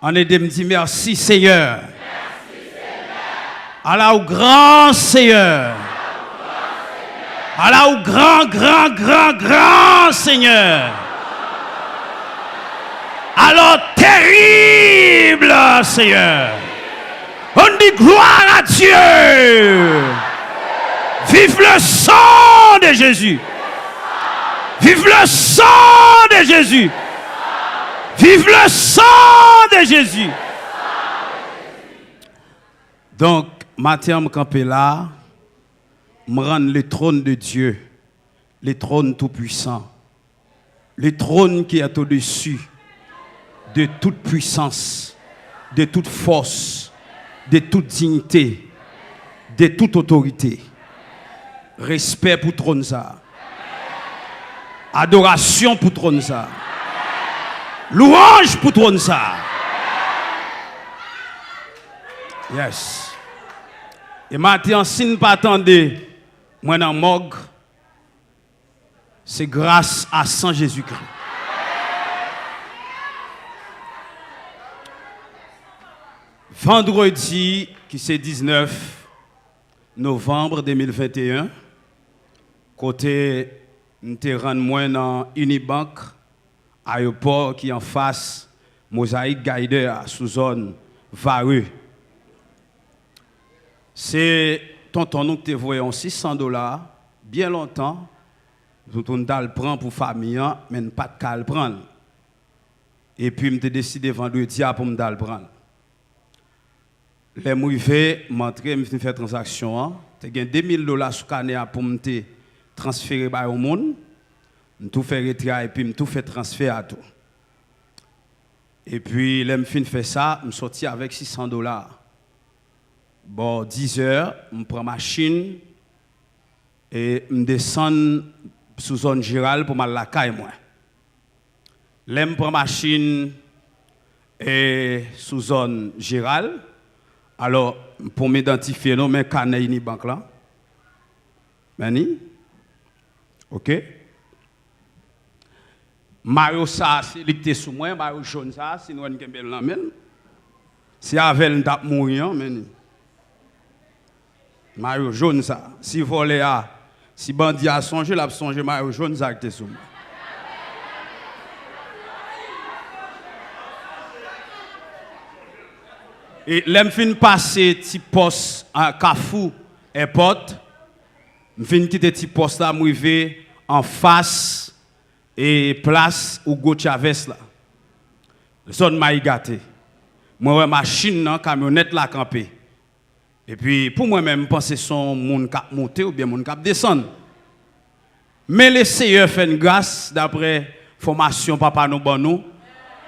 On est de me dire merci Seigneur. Allah au grand Seigneur. Allah au grand Seigneur. Alors terrible Seigneur. On dit gloire à Dieu. Vive le sang de Jésus. Vive le sang de Jésus. Vive le sang de Jésus. Donc, matin, je campe là, je rends le trône de Dieu, le trône tout-puissant, le trône qui est au-dessus de toute puissance, de toute force, de toute dignité, de toute autorité. Respect pour trône ça. Adoration pour trône ça. Louange pour trône ça. Yes. Et maintenant, si nous ne pas attendre, moi dans le morgue, c'est grâce à Saint Jésus-Christ. Vendredi, qui c'est 19 novembre 2021, côté nous te rendre moins dans Unibank, aéroport qui en face, Mosaïque Guider, sous zone Vareux. C'est tonton nous te voyons $600, bien longtemps, nous t'en le prendre pour famille, mais pas de le prendre. Et puis, je décidé vendredi pour me le prendre. Les mouvés, m'entrer, me faire transaction, tu gagné $2000 sur Canea pour me transférer au monde, me tout faire retirer et puis me tout fait transfert à tout. Et puis, là, je fais ça, je sorti avec $600. Bon, 10 heures, je prends ma machine et je descends sous zone Giral pour m'aller à la caille. Là, je prends ma machine et sous zone Giral. Alors, pour m'identifier, non, mais canne ni banque là. Mani? OK? Mario ça, c'est l'été sous moi, Mario jaune ça, c'est nous qui avons l'amène. Si avec nous tap mourir, mais Mario jaune ça. Si volé à, si bandit a songé, l'a songé Mario jaune ça qui était sous moi. Et l'aime fin passer petit poste à Carrefour Airport, me fin quitter petit poste là, m'arriver en face et place Hugo Chavez là. Zone Maïgate. Moi machine nan camionnette là campé. Et puis pour moi même penser son monde cap monter ou bien monde cap descendre. Mais les Seigneur fait une grâce d'après formation papa nous bon nous.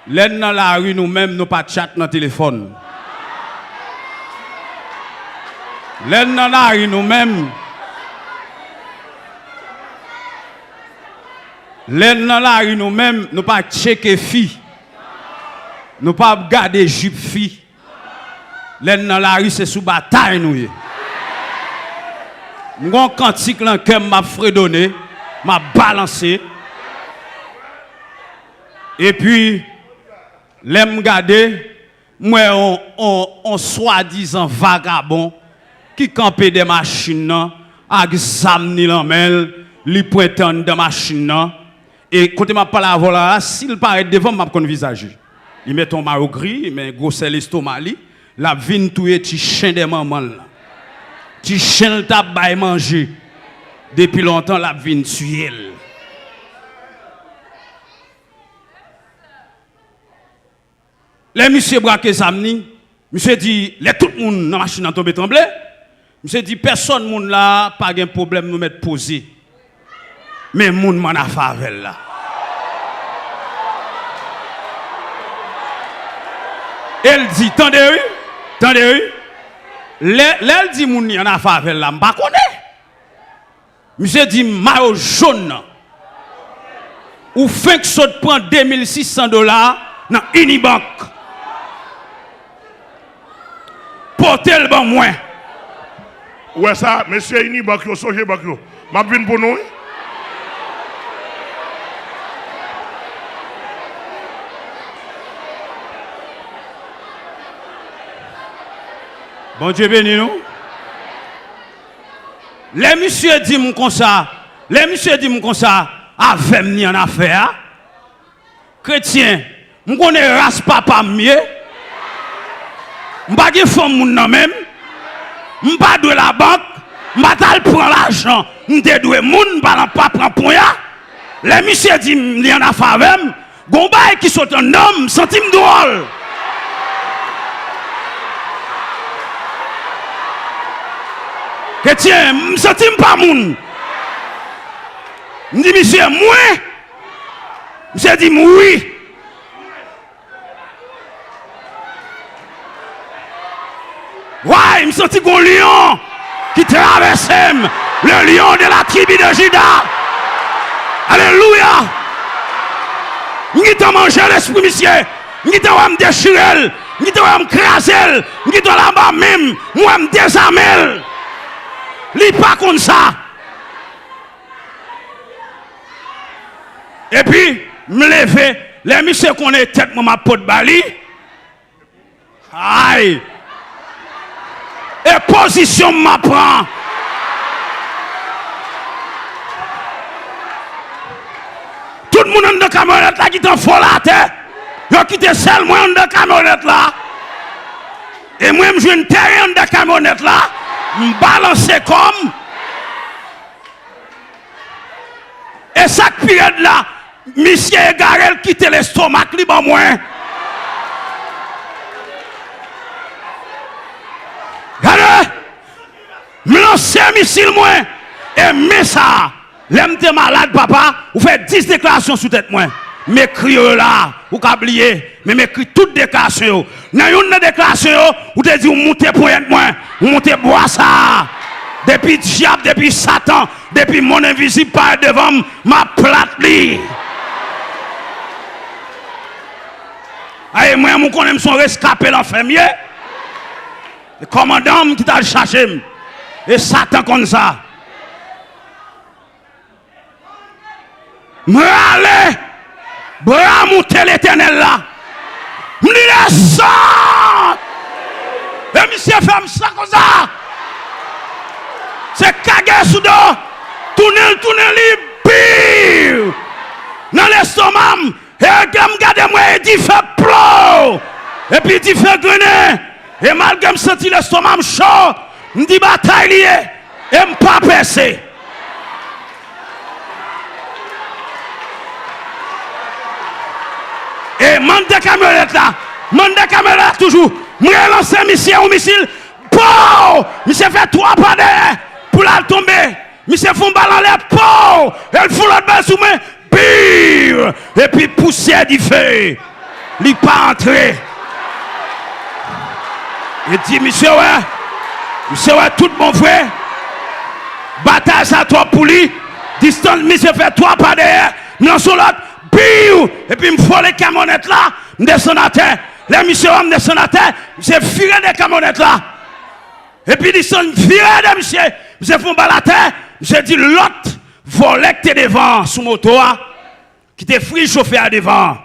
L'aide dans la rue nous même nous pas chat dans téléphone. L'aide dans la rue nous même. L'aide dans la rue nous même nous pas checker fille. Nous pas garder jupe fille. L'aide dans la rue c'est sous bataille nous. Nous avons cantique là que m'a fredonné, m'a balancé. Et puis l'aime garder moi on soi-disant vagabond qui campait des machines avec zam ni l'amel, li pointant dans machine et côté m'a parlé avant là, s'il paraît devant m'a kon visage. Il met ton maillot gris, il met gros sel estomac li, la vinn touyer ti chien de maman là. Ti chien t'a bay manger. Depuis longtemps la vinn tuer. Les monsieur braqué samedi, monsieur dit les tout le monde dans la machine tombé tremblé. Monsieur dit personne monde là pas de problème nous mettre posé. Mais monde m'en a favel là. Elle dit tendez elle dit moun y en a favel là, m'pa connaît. Monsieur dit maillot jaune. Ou fin que saute prend $2600 dans Unibank. Portez le bon moins. Ouais ça, monsieur Unibank yo soje bank yo. M'a vinn pour nous. Bon Dieu béni nous. Les messieurs disent comme ça, avec ni en affaire. Chrétien, je connais race papa mieux. Je ne pas de femme moun même. Je ne pas de la banque. Je ne pas prendre l'argent. Je ne dois moun pas prendre pour ya. Les messieurs disent ni en affaire. Gomba qui sont un homme, centime drôle. Chrétien, je ne sens pas moun. Je dis, monsieur, moi. Monsieur dit, oui. Ouais, je sens un lion qui traverse le lion de la tribu de Juda. Alléluia. Je t'ai mangé l'esprit, monsieur. Je t'ai me déchirer. Je t'ai me craser. Je t'ai là-bas même. Moi, je me désarmer. Li pas comme ça. Et puis, me lever, les messieurs qu'on est tête ma pote bali. Aïe. Et position m'apprend. Tout le monde dans la camionnette là qui t'en fout la tête. Yo quitté seul moi dans la camionnette là. Et moi je une terrain dans la camionnette là. Balancer comme et chaque période là monsieur Garel quitte l'estomac li ba moins regardez me lancer missile moins et mais ça l'aime t'es malade papa ou fait 10 déclarations sous tête moins m'écrit là ou qu'oublier mais m'écrit toutes déclarations dans une déclaration ou te dit ou monter point moins ou monter bois ça depuis diable depuis Satan depuis mon invisible par devant ma plate li aïe moi mon connais son rescapé l'enfermier le commandant qui t'a cherché et Satan comme ça me aller bras monter l'éternel là me dit ça et monsieur fait ça comme ça c'est cagé sous dos tourner pire dans l'estomac et comme garde moi il dit fait plomb et puis il dit fait grener et malgré me senti l'estomac chaud me dit bataille lié et me pas percer et mande camionnette là toujours moi lancer missile ou missile pou monsieur fait 3 pas derrière pour la tomber monsieur font balle en l'air pou elle fout l'autre balle sous moi pire et puis poussière du feu il pas entrer et dit monsieur ouais tout mon frère bataille ça toi pour lui distance monsieur fait 3 pas derrière non sur l'autre pire et puis me faut les camionnettes là me descend à terre les monsieur me descend à terre monsieur viré des camionnettes là et puis ils sont virés de monsieur font balle à terre j'ai dit l'autre volet que t'es devant sous moto qui t'es free chauffé à devant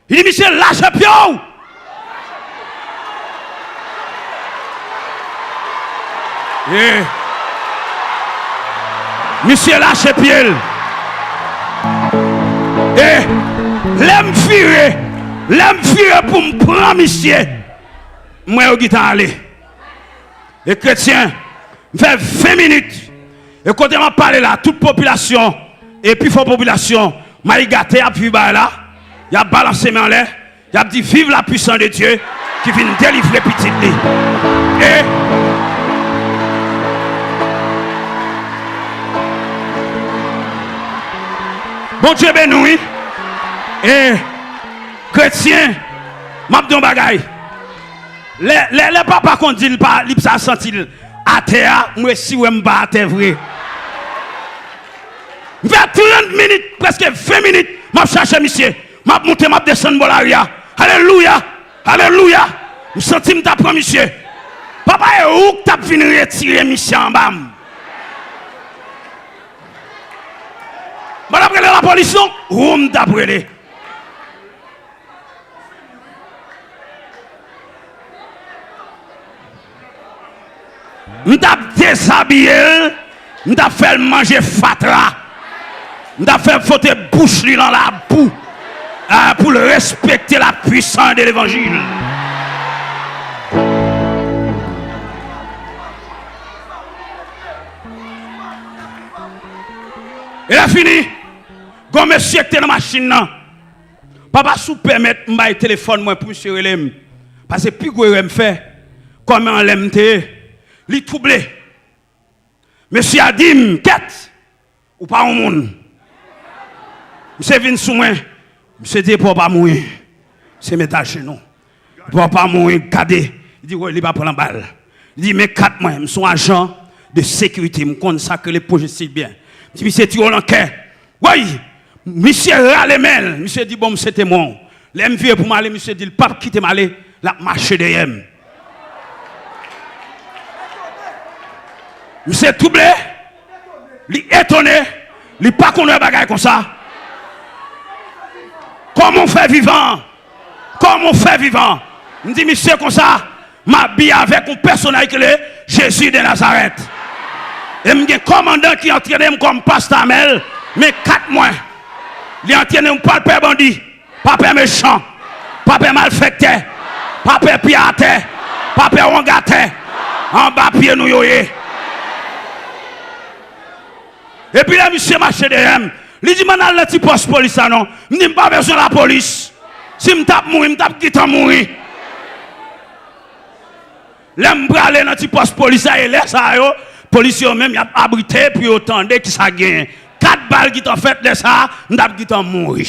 il dit monsieur lâche pion et monsieur lâche pied et l'aime virer pour me prendre monsieur moi au guitare aller et chrétien fait 20 minutes et quand m'a parlé là toute population et puis faut population m'a gâté à puis là il a balancé main en l'air il a dit vive la puissance de Dieu qui vient délivrer petit et bon Dieu béni et chrétien m'a dit un bagaille les papas qu'on dit pas il ça senti à terre moi si ou m'ba à terre vrai fait 30 minutes presque 20 minutes m'a chercher monsieur m'a monter m'a descendre bolaria alléluia me senti me t'apprend monsieur papa est où t'as fini retirer monsieur en bas madame la police non où m't'a brûlé m't'a déshabillé, m't'a fait manger fatra, m't'a fait foutre bouche lui dans la boue pour le respecter la puissance de l'évangile. Et là fini. Quand monsieur était dans la machine, papa sous permettre m'bailler téléphone moi pour monsieur relem. Parce que puis quoi me fait comment l'aime li troublé. Monsieur a dit quête ou pas au monde. Monsieur vient sous moi. Monsieur dit pour pas mourir. C'est mettre chez nous. Pour pas mourir cadet. Il dit ouais, il va prendre la balle. Il dit mais 4 mois, je suis agent de sécurité, je consacre les projets si bien. Il dit monsieur tu en cœur. Oui. Monsieur râle mail, monsieur dit bon c'était mon. L'aime vieux pour m'aller, monsieur dit le pape quitte m'aller, la marche derrière. Monsieur troublé, il étonné, il pas connaît bagaille comme ça. Comment on fait vivant? Comment on fait vivant? Je dis monsieur comme ça, m'habille avec un personnage qui est Jésus de Nazareth. Et je suis un commandant qui entraîne comme pasteur Amel, mais 4 mois. Il entraîne pas père bandit, pas père méchant, pas père malfecté, pas père piaté, pas père wangaté, en bas pied nous yoye. Et puis là, monsieur marché derrière, il dit, maintenant, le petit poste police, non, je n'ai pas besoin de la police. Si je tape mourir, je tape qui t'a mourir. Là, je vais aller dans le petit poste police, et là, ça, les policiers même, ils ont abrité, puis autant de qui ça gagne. 4 balles qui t'ont fait de ça, je vais t'en mourir.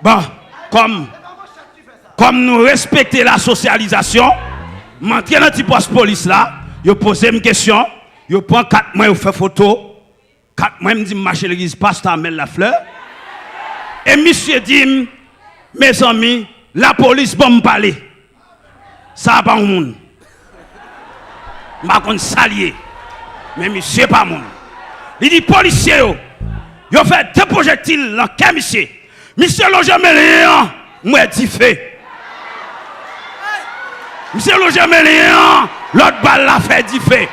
Bon, comme nous respectons la socialisation, je suis dans le petit poste police là, je pose une question. Je prends 4 mois, je fais photo. 4 mois, je me dis, marche l'église, pasteur Amel la fleur. Et monsieur dit, mes amis, la police va me parler. Ça va pas au monde. Je ne vais pas s'allier. Mais monsieur pas mon. Il dit, policier, il a fait 2 projectiles dans quel monsieur? Monsieur l'a jamais rien, moi dit fait. Monsieur l'a jamais rien, l'autre balle l'a fait dit fait.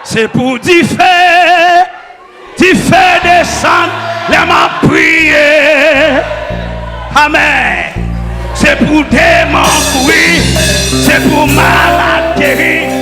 C'est pour dire descendre, les mains prier. Amen. C'est pour démon courir, c'est pour malade guérir.